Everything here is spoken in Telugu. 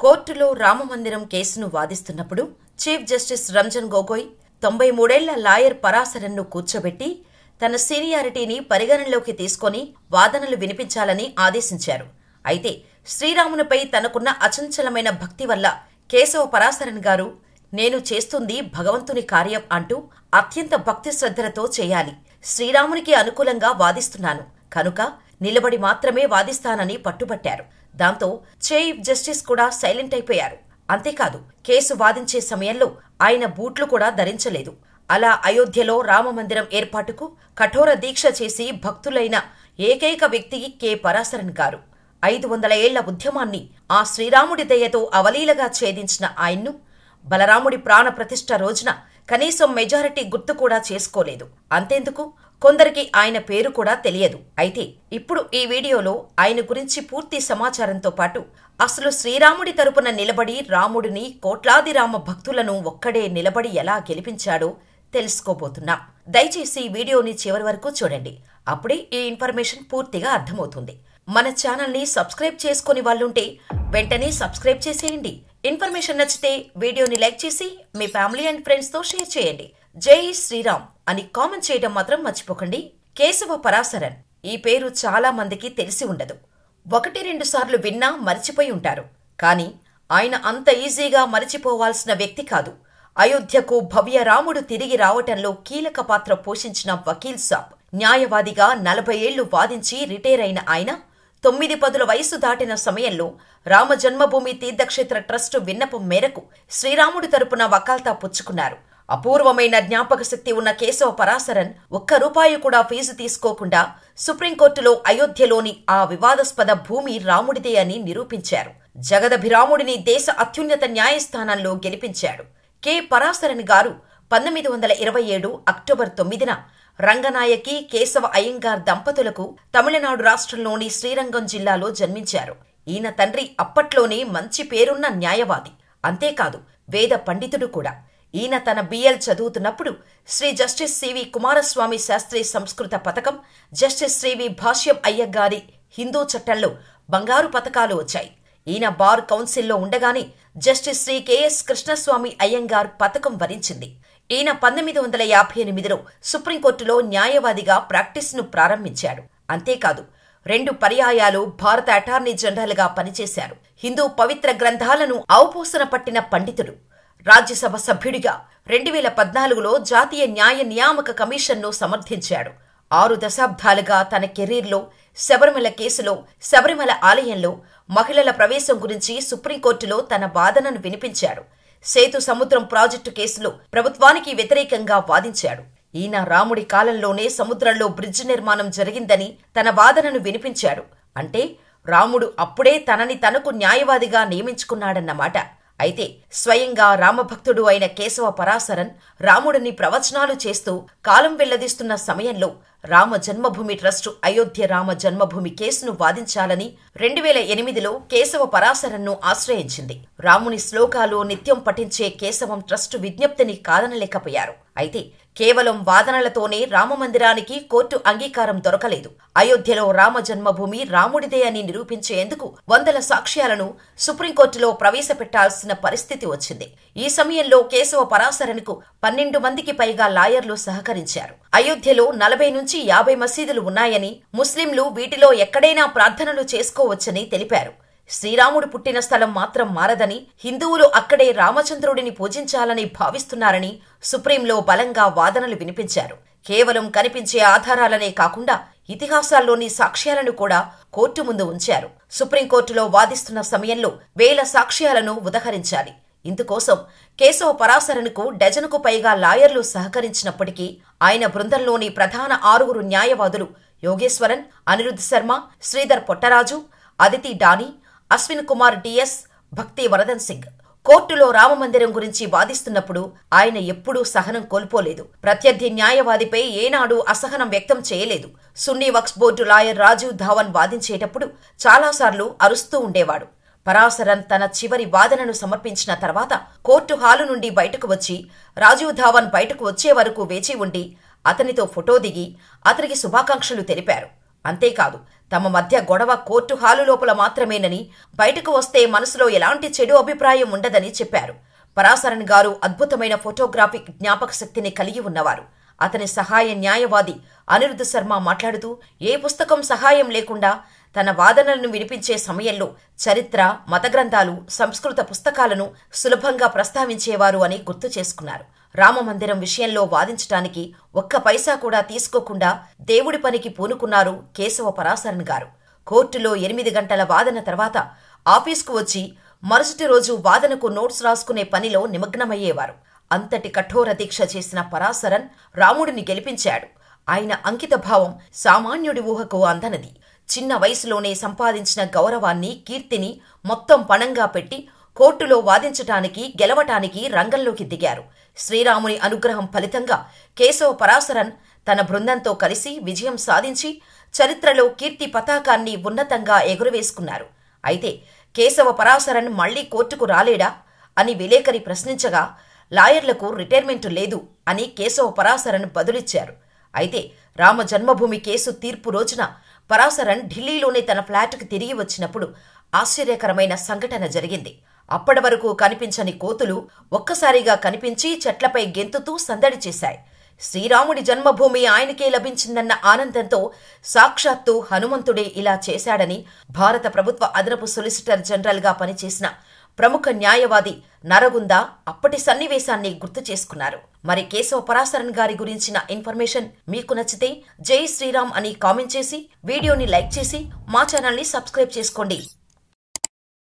కోర్టులో రామమందిరం కేసును వాదిస్తున్నప్పుడు చీఫ్ జస్టిస్ రంజన్ గొగోయ్ 93 ఏళ్ల లాయర్ పరాశరన్ను కూర్చోబెట్టి తన సీనియారిటీని పరిగణనలోకి తీసుకుని వాదనలు వినిపించాలని ఆదేశించారు. అయితే శ్రీరామునిపై తనకున్న అచంచలమైన భక్తి వల్ల కేశవ పరాశరన్ గారు నేను చేస్తుంది భగవంతుని కార్యం అంటూ అత్యంత భక్తి శ్రద్ధలతో చేయాలి, శ్రీరామునికి అనుకూలంగా వాదిస్తున్నాను కనుక నిలబడి మాత్రమే వాదిస్తానని పట్టుబట్టారు. దాంతో చీఫ్ జస్టిస్ కూడా సైలెంట్ అయిపోయారు. అంతేకాదు కేసు వాదించే సమయంలో ఆయన బూట్లు కూడా ధరించలేదు. అలా అయోధ్యలో రామమందిరం ఏర్పాటుకు కఠోర దీక్ష చేసి భక్తులైన ఏకైక వ్యక్తి కె పరాశరన్ గారు. 500 ఏళ్ల ఉద్యమాన్ని ఆ శ్రీరాముడి దయతో అవలీలగా ఛేదించిన ఆయన్ను బలరాముడి ప్రాణ ప్రతిష్ఠ రోజున కనీసం మెజారిటీ గుర్తు కూడా చేసుకోలేదు. అంతేందుకు కొందరికి ఆయన పేరు కూడా తెలియదు. అయితే ఇప్పుడు ఈ వీడియోలో ఆయన గురించి పూర్తి సమాచారంతో పాటు అసలు శ్రీరాముడి తరపున నిలబడి రాముడిని కోట్లాది రామ భక్తులను ఒక్కడే నిలబడి ఎలా గెలిపించాడో తెలుసుకోబోతున్నాం. దయచేసి వీడియోని చివరి వరకు చూడండి, అప్పుడే ఈ ఇన్ఫర్మేషన్ పూర్తిగా అర్థమవుతుంది. మన ఛానల్ని సబ్స్క్రైబ్ చేసుకుని వాళ్ళుంటే వెంటనే సబ్స్క్రైబ్ చేసేయండి. ఇన్ఫర్మేషన్ నచ్చితే వీడియోని లైక్ చేసి మీ ఫ్యామిలీ అండ్ ఫ్రెండ్స్తో షేర్ చేయండి. జై శ్రీరామ్ అని కామెంట్ చేయడం మాత్రం మర్చిపోకండి. కేశవ పరాశరన్ ఈ పేరు చాలా మందికి తెలిసి ఉండదు. 1-2 సార్లు విన్నా మరిచిపోయి ఉంటారు. కానీ ఆయన అంత ఈజీగా మరిచిపోవాల్సిన వ్యక్తి కాదు. అయోధ్యకు భవ్య రాముడు తిరిగి రావటంలో కీలక పాత్ర పోషించిన వకీల్ సాబ్. న్యాయవాదిగా 40 ఏళ్లు వాదించి రిటైర్ అయిన ఆయన 9-10 వయసు దాటిన సమయంలో రామ జన్మభూమి తీర్థక్షేత్ర ట్రస్టు విన్నపం మేరకు శ్రీరాముడి తరపున వకాల్తా పుచ్చుకున్నారు. అపూర్వమైన జ్ఞాపక శక్తి ఉన్న కేశవ పరాశరన్ ₹1 కూడా ఫీజు తీసుకోకుండా సుప్రీంకోర్టులో అయోధ్యలోని ఆ వివాదాస్పద భూమి రాముడిదే అని నిరూపించారు. జగదభిరాముడిని దేశ అత్యున్నత న్యాయస్థానంలో గెలిపించాడు. కె పరాశరన్ గారు 1927 అక్టోబర్ 9న రంగనాయకి కేశవ అయ్యంగార్ దంపతులకు తమిళనాడు రాష్ట్రంలోని శ్రీరంగం జిల్లాలో జన్మించారు. ఈయన తండ్రి అప్పట్లోనే మంచి పేరున్న న్యాయవాది, అంతేకాదు వేద పండితుడు కూడా. ఈయన తన బిఎల్ చదువుతున్నప్పుడు శ్రీ జస్టిస్ సివి కుమారస్వామి శాస్త్రి సంస్కృత పథకం, జస్టిస్ శ్రీవి భాష్యం అయ్యగారి హిందూ చట్టంలో బంగారు పథకాలు వచ్చాయి. ఈయన బార్ కౌన్సిల్లో ఉండగానే జస్టిస్ శ్రీ కెఎస్ కృష్ణస్వామి అయ్యంగార్ పథకం వరించింది. ఈయన 1958లో సుప్రీంకోర్టులో న్యాయవాదిగా ప్రాక్టీస్ను ప్రారంభించాడు. అంతేకాదు 2 పర్యాయాలు భారత అటార్నీ జనరల్గా పనిచేశారు. హిందూ పవిత్ర గ్రంథాలను ఔపోసన పట్టిన పండితుడు. రాజ్యసభ సభ్యుడిగా 2014లో జాతీయ న్యాయ నియామక కమిషన్ను సమర్థించాడు. 6 దశాబ్దాలుగా తన కెరీర్లో శబరిమల కేసులో, శబరిమల ఆలయంలో మహిళల ప్రవేశం గురించి సుప్రీంకోర్టులో తన వాదనను వినిపించాడు. సేతు సముద్రం ప్రాజెక్టు కేసులో ప్రభుత్వానికి వ్యతిరేకంగా వాదించాడు. ఈయన రాముడి కాలంలోనే సముద్రంలో బ్రిడ్జ్ నిర్మాణం జరిగిందని తన వాదనను వినిపించాడు. అంటే రాముడు అప్పుడే తనని తనకు న్యాయవాదిగా నియమించుకున్నాడన్నమాట. అయితే స్వయంగా రామభక్తుడు అయిన కేశవ పరాశరన్ రాముడిని ప్రవచనాలు చేస్తూ కాలం వెళ్లదీస్తున్న సమయంలో రామ జన్మభూమి ట్రస్టు అయోధ్య రామ జన్మభూమి కేసును వాదించాలని 2008లో కేశవ పరాశరన్ను ఆశ్రయించింది. రాముని శ్లోకాలు నిత్యం పఠించే కేశవం ట్రస్టు విజ్ఞప్తిని కాదనలేకపోయారు. అయితే కేవలం వాదనలతోనే రామమందిరానికి కోర్టు అంగీకారం దొరకలేదు. అయోధ్యలో రామ జన్మభూమి రాముడిదే అని నిరూపించేందుకు 100 సాక్ష్యాలను సుప్రీంకోర్టులో ప్రవేశపెట్టాల్సిన పరిస్థితి వచ్చింది. ఈ సమయంలో కేశవ పరాశరన్కు 12 మందికి పైగా లాయర్లు సహకరించారు. అయోధ్యలో 40 నుంచి 50 మసీదులు ఉన్నాయని, ముస్లింలు వీటిలో ఎక్కడైనా ప్రార్థనలు చేసుకోవచ్చని తెలిపారు. శ్రీరాముడు పుట్టిన స్థలం మాత్రం మారదని, హిందువులు అక్కడే రామచంద్రుడిని పూజించాలని భావిస్తున్నారని సుప్రీంలో బలంగా వాదనలు వినిపించారు. కేవలం కనిపించే ఆధారాలనే కాకుండా ఇతిహాసాల్లోని సాక్ష్యాలను కూడా కోర్టు ముందు ఉంచారు. సుప్రీంకోర్టులో వాదిస్తున్న సమయంలో 1000 సాక్ష్యాలను ఉదహరించాలి. ఇందుకోసం కేశవ పరాశరన్కు డజనుకు పైగా లాయర్లు సహకరించినప్పటికీ ఆయన బృందంలోని ప్రధాన 6 న్యాయవాదులు యోగేశ్వరన్, అనిరుద్ధ్ శర్మ, శ్రీధర్ పొట్టరాజు, అదితి డానీ, అశ్విన్ కుమార్ డిఎస్, భక్తి వరదన్ సింగ్ కోర్టులో రామమందిరం గురించి వాదిస్తున్నప్పుడు ఆయన ఎప్పుడూ సహనం కోల్పోలేదు. ప్రత్యర్థి న్యాయవాదిపై ఏనాడూ అసహనం వ్యక్తం చేయలేదు. సున్నీ వక్ఫ్ బోర్డు లాయర్ రాజీవ్ ధావన్ వాదించేటప్పుడు చాలాసార్లు అరుస్తూ ఉండేవాడు. పరాశరన్ తన చివరి వాదనను సమర్పించిన తర్వాత కోర్టు హాలు నుండి బయటకు వచ్చి రాజీవ్ ధావన్ బయటకు వచ్చే వరకు వేచి ఉండి అతనితో ఫోటో దిగి అతనికి శుభాకాంక్షలు తెలిపారు. అంతేకాదు తమ మధ్య గొడవ కోర్టు హాలు లోపల మాత్రమేనని, బయటకు వస్తే మనసులో ఎలాంటి చెడు అభిప్రాయం ఉండదని చెప్పారు. పరాశరన్ గారు అద్భుతమైన ఫోటోగ్రాఫిక్ జ్ఞాపక శక్తిని కలిగి ఉన్నవారు. అతని సహాయ న్యాయవాది అనిరుద్ధ శర్మ మాట్లాడుతూ, ఏ పుస్తకం సహాయం లేకుండా తన వాదనలను వినిపించే సమయంలో చరిత్ర, మత గ్రంథాలు, సంస్కృత పుస్తకాలను సులభంగా ప్రస్తావించేవారు అని గుర్తు చేసుకున్నారు. రామమందిరం విషయంలో వాదించటానికి ఒక్క పైసా కూడా తీసుకోకుండా దేవుడి పనికి పూనుకున్నారు కేశవ పరాశరన్ గారు. కోర్టులో 8 గంటల వాదన తర్వాత ఆఫీస్కు వచ్చి మరుసటి రోజు వాదనకు నోట్స్ రాసుకునే పనిలో నిమగ్నమయ్యేవారు. అంతటి కఠోర దీక్ష చేసిన పరాశరన్ రాముడిని గెలిపించాడు. ఆయన అంకితభావం సామాన్యుడి ఊహకు అందనది. చిన్న వయసులోనే సంపాదించిన గౌరవాన్ని, కీర్తిని మొత్తం పణంగా పెట్టి కోర్టులో వాదించటానికి, గెలవటానికి రంగంలోకి దిగారు. శ్రీరాముని అనుగ్రహం ఫలితంగా కేశవ పరాశరన్ తన బృందంతో కలిసి విజయం సాధించి చరిత్రలో కీర్తి పతాకాన్ని ఉన్నతంగా ఎగురవేసుకున్నారు. అయితే కేశవ పరాశరన్ మళ్లీ కోర్టుకు రాలేడా అని విలేకరి ప్రశ్నించగా, లాయర్లకు రిటైర్మెంటు లేదు అని కేశవ పరాశరన్ బదులిచ్చారు. అయితే రామ జన్మభూమి కేసు తీర్పు రోజున పరాశరన్ ఢిల్లీలోని తన ఫ్లాటుకు తిరిగి వచ్చినప్పుడు ఆశ్చర్యకరమైన సంఘటన జరిగింది. అప్పటి వరకు కనిపించని కోతులు ఒక్కసారిగా కనిపించి చెట్లపై గెంతుతూ సందడి చేశాయి. శ్రీరాముడి జన్మభూమి ఆయనకే లభించిందన్న ఆనందంతో సాక్షాత్తు హనుమంతుడే ఇలా చేశాడని భారత ప్రభుత్వ అదనపు సొలిసిటర్ జనరల్గా పనిచేసిన ప్రముఖ న్యాయవాది నరగుంద అప్పటి సన్నివేశాన్ని గుర్తు చేసుకున్నారు. మరి కేశవ పరాశరన్ గారి గురించిన ఇన్ఫర్మేషన్ మీకు నచ్చితే జై శ్రీరామ్ అని కామెంట్ చేసి, వీడియోని లైక్ చేసి, మా ఛానల్ని సబ్స్క్రైబ్ చేసుకోండి.